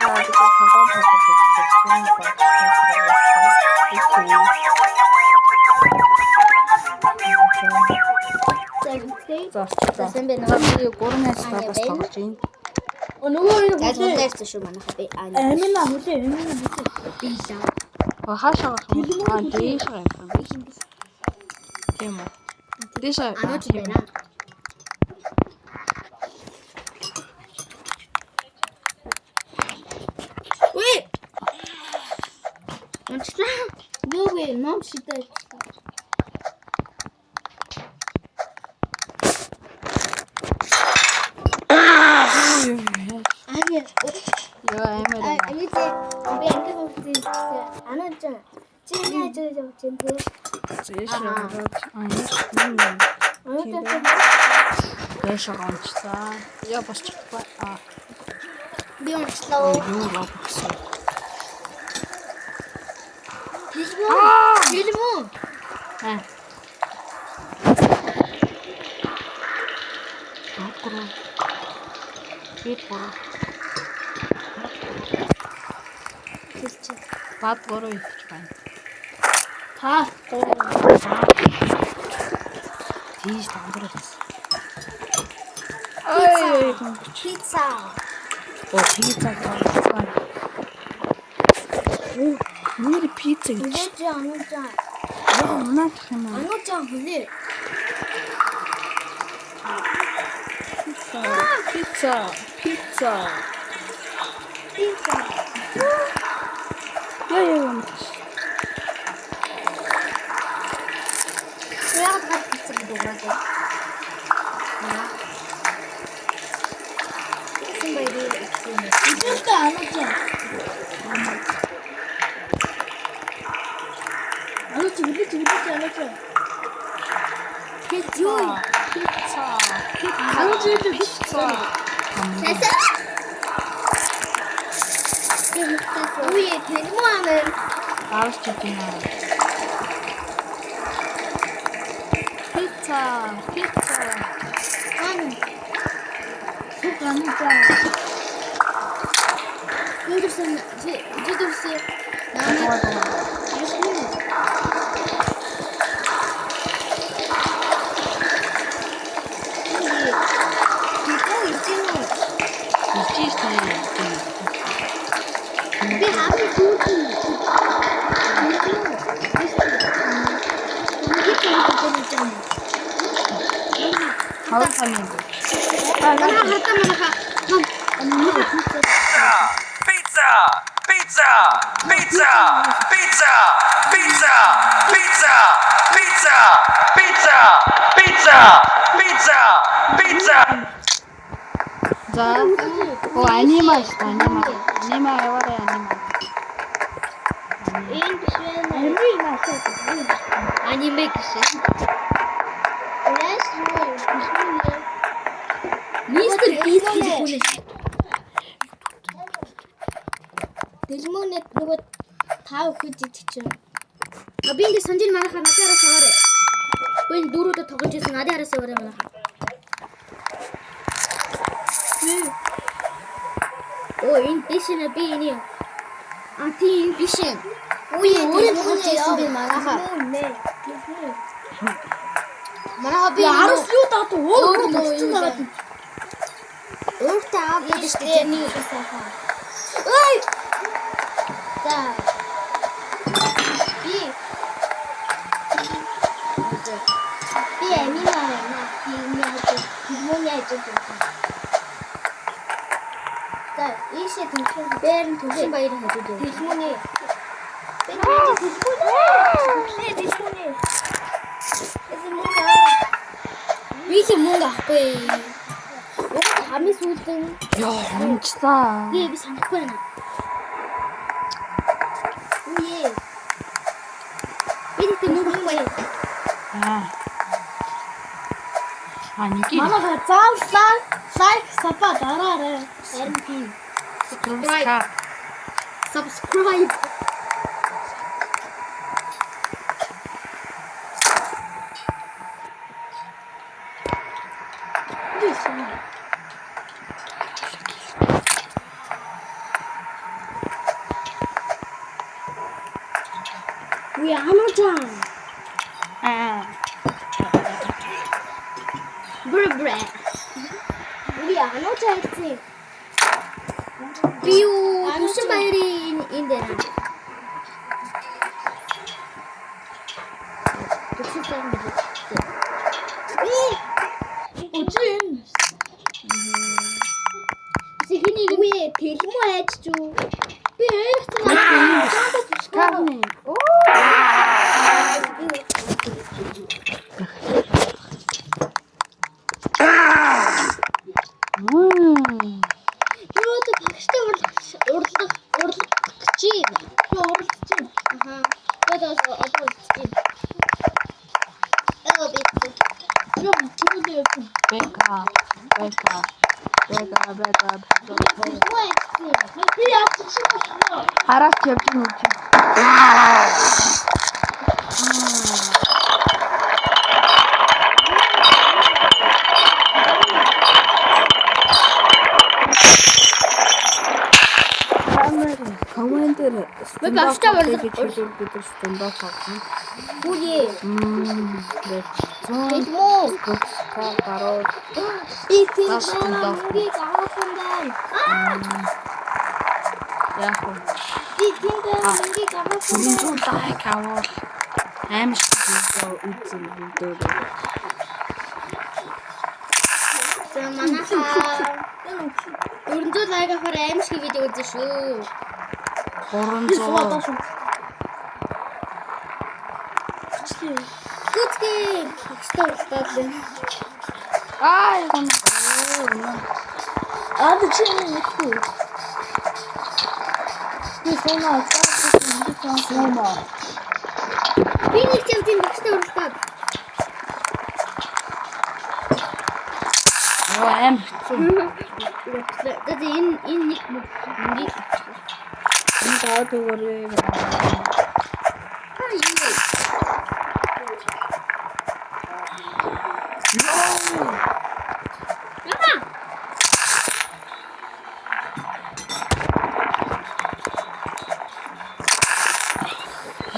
За сайн байна уу? Би 3 мясаа бас тоглож байна. Нөгөө юу Тайлбарлаач шүү манайха би амина хүлээ би лаа. Хаашаа гэх юм? Дээш гэх юм биш. Тийм үү? Дээш Анууч байна. Ой! Онцлаа. Юу ном шидэж. Яа амир. Амитэй би англи хөвтэй анаач чи яаж явж байна те? Зээш ороод Дээш онцлаа. Я бас чадахгүй. Би онцлоо. Юу болсон? Фильм үү? Гурав. Бид гурав. Бад гурав ихж байна. та Тийш тандраас. Пицца. Пицца гоо. Нэр пицца гэж. Нэж анууч. Яа унах юм аа. Анууч хүлээ. Пицца. Яа. Яа гад пицца гэдэг. Somebody 이쪽도 안 왔죠? 안 왔지 안 왔죠? Pizza. 강주도 비싸. 됐어? 우리 대모하는 알았어, 좋구나. Pizza. 속안자. 지도스 나는 열심히 Wir haben Kuchen. За. Анима яваарай анима. Аниме гэсэн. Мистер Бист гэдэг хүн. Дэлмөнөд нөгөө тав өгч идэх чинь. Би ингэ санжил манайхаа надаараа саваарай. Би энэ дөрүүдэ тоглож ирсэн надаараа саваарай манайхаа. Оо энэ бишнэ би энэ. Тийм бишэн. Өөрөө тоглож ирсэн би манайхаа. Манайхаа би 알았어, 나도 오늘 진짜 나갔지. өөртөө аав гэдэг чинь нэг ихсаа. Ой! За. Би аминаа яа гэж. За, ийшээ тэнцэн бэрэн түшин баяр хажууд. Дэлмүний. Дэлмүний. Би ч мөнгө авахгүй. Уг хамгийн сүүлдэн Яа, онцлаа. би санахгүй байна. Үе. Би тэ мөнгө авахгүй. Нэг 마마가 짠 사이크 사파 나라래. MP. subscribe. 우리 안 오자. 브레. 우리 안 오자 했지. 비오 무슨 말인데? 어찌? Сихний гээ тэлмүү айчж юу? Би Карны. юу ч багштай урлах гэж юм. 저 어렸지. Аха. Одоо чи. бид. 좀 그런데 좀. Бэка. Тэлмүү айчсан. 비 앞에 치고. Хараач явж юм уу? Командир багштай бид стандарт авсан. Үгүй. Тэлмүү. Гараад Би тэлмүү мөнгийг авсан байна. яах вэ? Би тэлмүү мөнгийг авсан байна. Зүүн даах авал амар шиг үзэн бүгдөө. За манайхаа 400 лайк авахаар амар шиг видео үзэн шүү. 300. Гүцгий. Багштай урлаад байна. Яна. 아, 근데 치는 있고. 그 소나 짜증 소나. Би нэг чивдийн багштай урлаад. Амар хэцүү. Тэгээд энэ нэг мөнгийг Энэ даад өгөөрэй.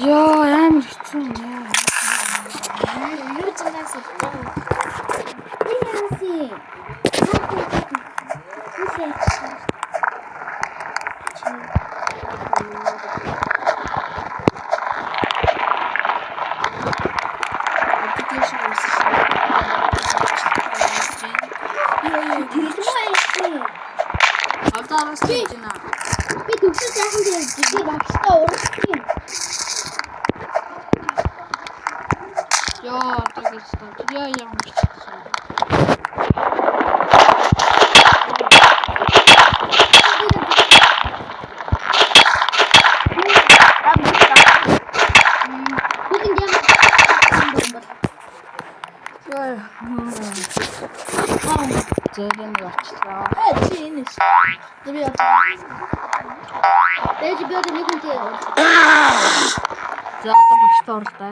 Яа, амар хэцүү нэ. юу ч юм асуухгүй. Яаси. Авдараас хийж байна. Би төгсөж яахан дээр жигээ багштай урлах юм. Яа, тэгэж таа. Яа ямар хэцүү. Бүгд яг Зэвэн очлоо. 치는. 비 앞에. Дэж би одоо нэг үнтэй яваа. За одоо багштай орлоо.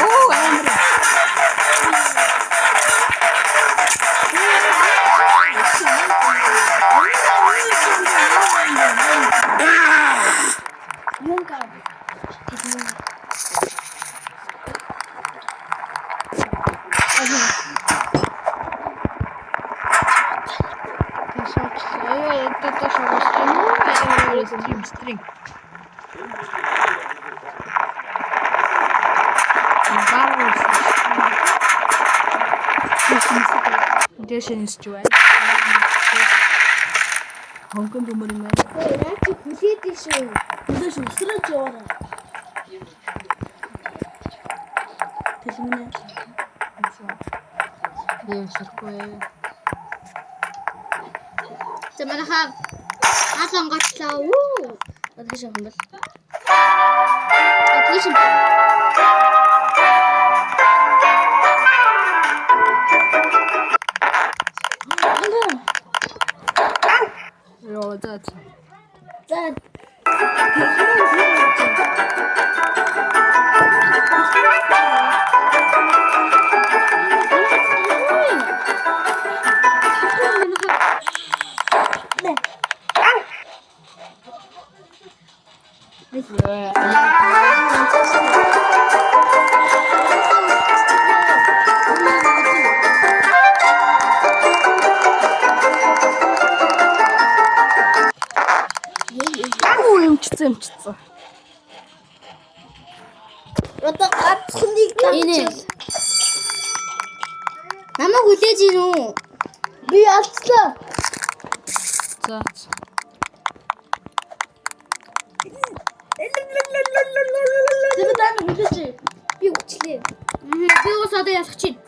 Оо, амар. 뭔가. Это что, стрим. Дэшинс чуай. Хонконг юмрын мэн. Наач хүлээд шүү. 근데 좀 쓰러져 와라. 대신에 Дэвсэрхгүй. За манайхаа хаалган готлоо. Уу. Одоо шиг юм бол. Тийш юм. Яа, заач. За замчсан. Одоо гацхныг Энэ. Намайг хүлээж ийн үү? би алцлаа. За. Тэр дан хүлээж. Би өгчлээ. Би уус одоо ялах чинь.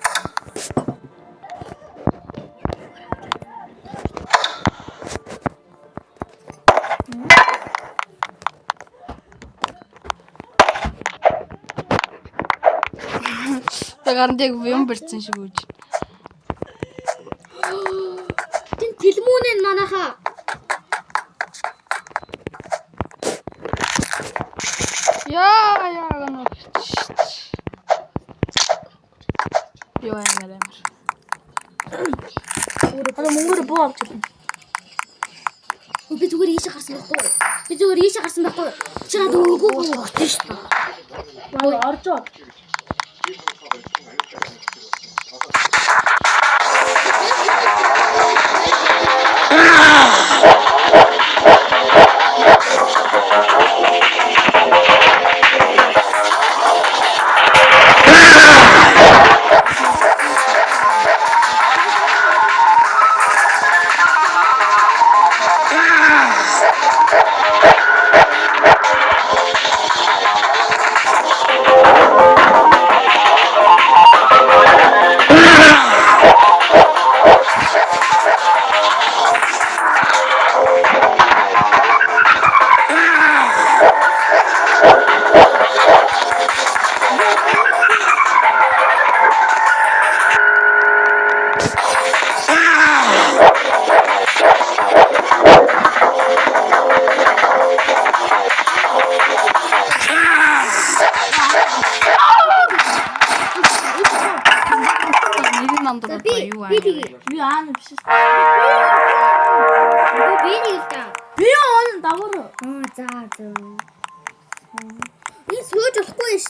Тэгэрдэг юм бэрцэн шиг үуч. Тин тэлмүүнэн манайхаа. Яа гэнэ. Ёо ямаар. Одоо мөнгөөр буу авч ирнэ. Би зүгээр ийшээ гарсан байхгүй. Би зүгээр ийшээ гарсан байхгүй. Чи надад өгөө өгсөн шүү дээ. Баа орж ав. Би аана биш. Би нэг л да. Би он дагавар. За. Би сууж болохгүй ш.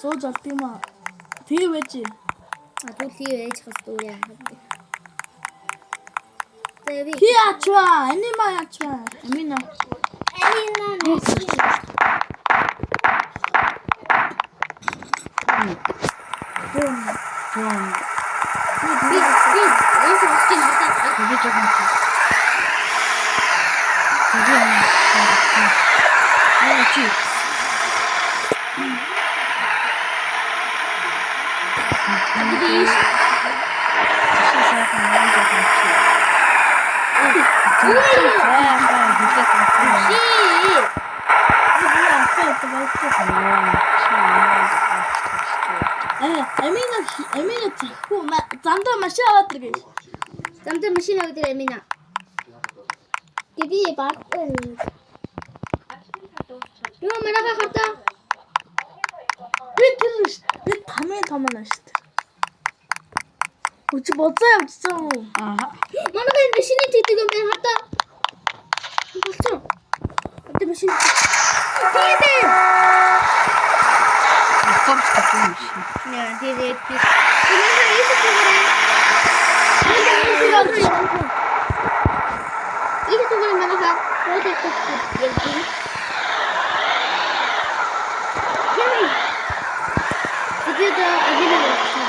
Сууж олд юм аа. Тий байж. Түлхий ээж хэвээр яа. Тэви. Хи ачва, анима ачва. Амина. Би энэ үсгийн хатаа. Би жоохон. Чи. Амина захуу замдаа машин аваад иргэй. Замдаа машин аваад ирээ Амина. Би багтаа. Юу манайхаа хатаа. Би тэр ш. Би тамаа ш. Үчи боцоо явчихсан уу? Манайхаа машины тэгдэг юм байна хатаа. Болцоо. Одоо машин. Тиймээ. Автобус такой машин. Яа, тэгээд. Манайхаа ийш зүгээр. Ийш зүгээр манайхаа продукт хийдэг. Тэгээд Амина явчихсан.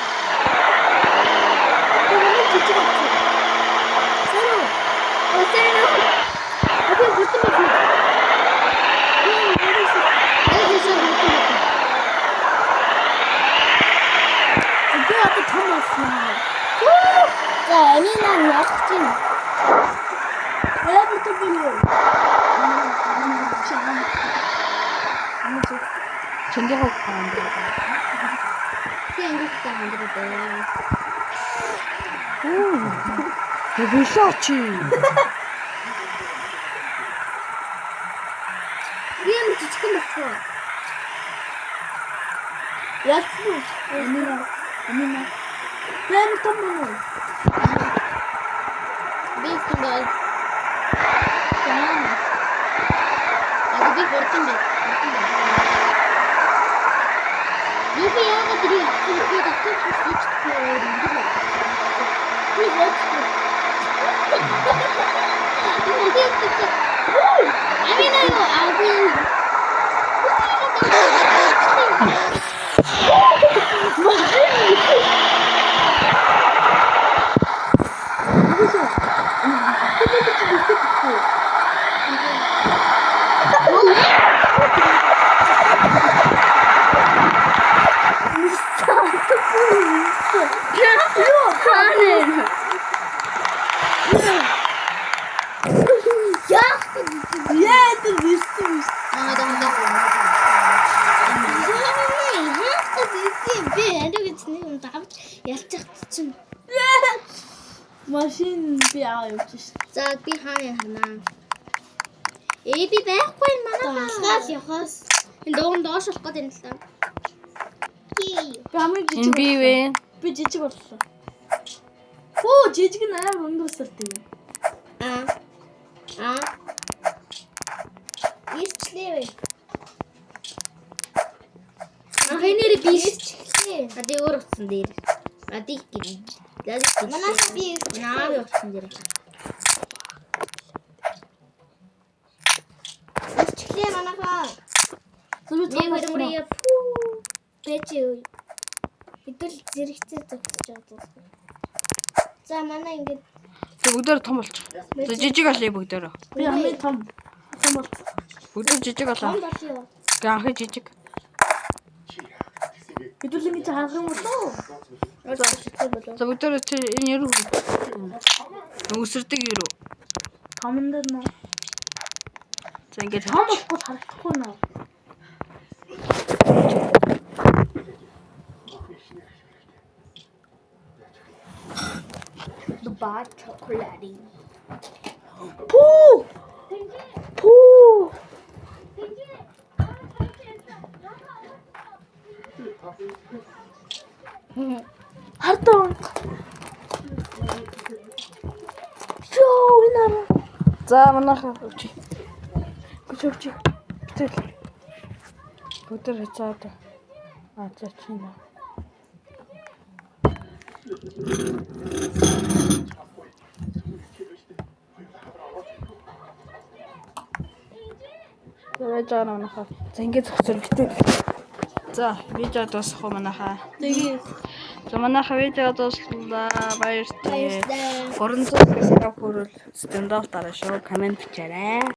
전개하고 가는 거. 왜 샤치? 위에는 지금 먹고. 야스. 아니나. 뱀 tombo. Big ball. Aku big bertemu. Yuki yang tadi kita switch ke ini. Ini switch. Ini Амина юу агүй. Машин би аваа явчих. За би хаана харнаа. Би байхгүй манайхаа. Хаас явахаас. Энэ дуунд доош болох гэдэг юм л та. Гамын Энэ жижиг. би вэ? Би жижиг боллоо. Хөө жижиг нь амар өндөрсөрт юм. Ирчлээ. Хэнэр би ирчлээ. Ади өөр утсан дээр. Ади гин. Манайх би наа утсан дээр. Ирчлээ манайхаа. Зөвхөн Нэг мөрөөр пүү. Бэчээ. Идэл зэрэгцээ зогсож байгаа. За манай ингэж Тэг бүгдээр том болчих. За жижиг аль бүгдээр. би хамгийн том бол. Бүгдээр жижиг болоо. том болчихё. Гэ анхны жижиг. Хэдүүл ингэж харах юм болоо. За бүгдээр энэ яруу. Өсөрдөг яруу. Томн дээр нөө. За ингэж Том болохгүй харагдахгүй нөө. Дубаа чоколади. Пүү! Пүү! Хартон. Шоо инаа. За манайхаа өвчи. Өвчи. Тэгэл. Бүгдээр хацаад. За чинь. Тэгэж аа манайхаа. За ингэж зогсоор битээ. За видео дуусах уу манайхаа. Тэгээ. За манайхаа видео дуслаа. Баярлалаа. Баярлалаа. 300 subscribe хүрвэл стандарт дараа шүү. Комент бичээрэй.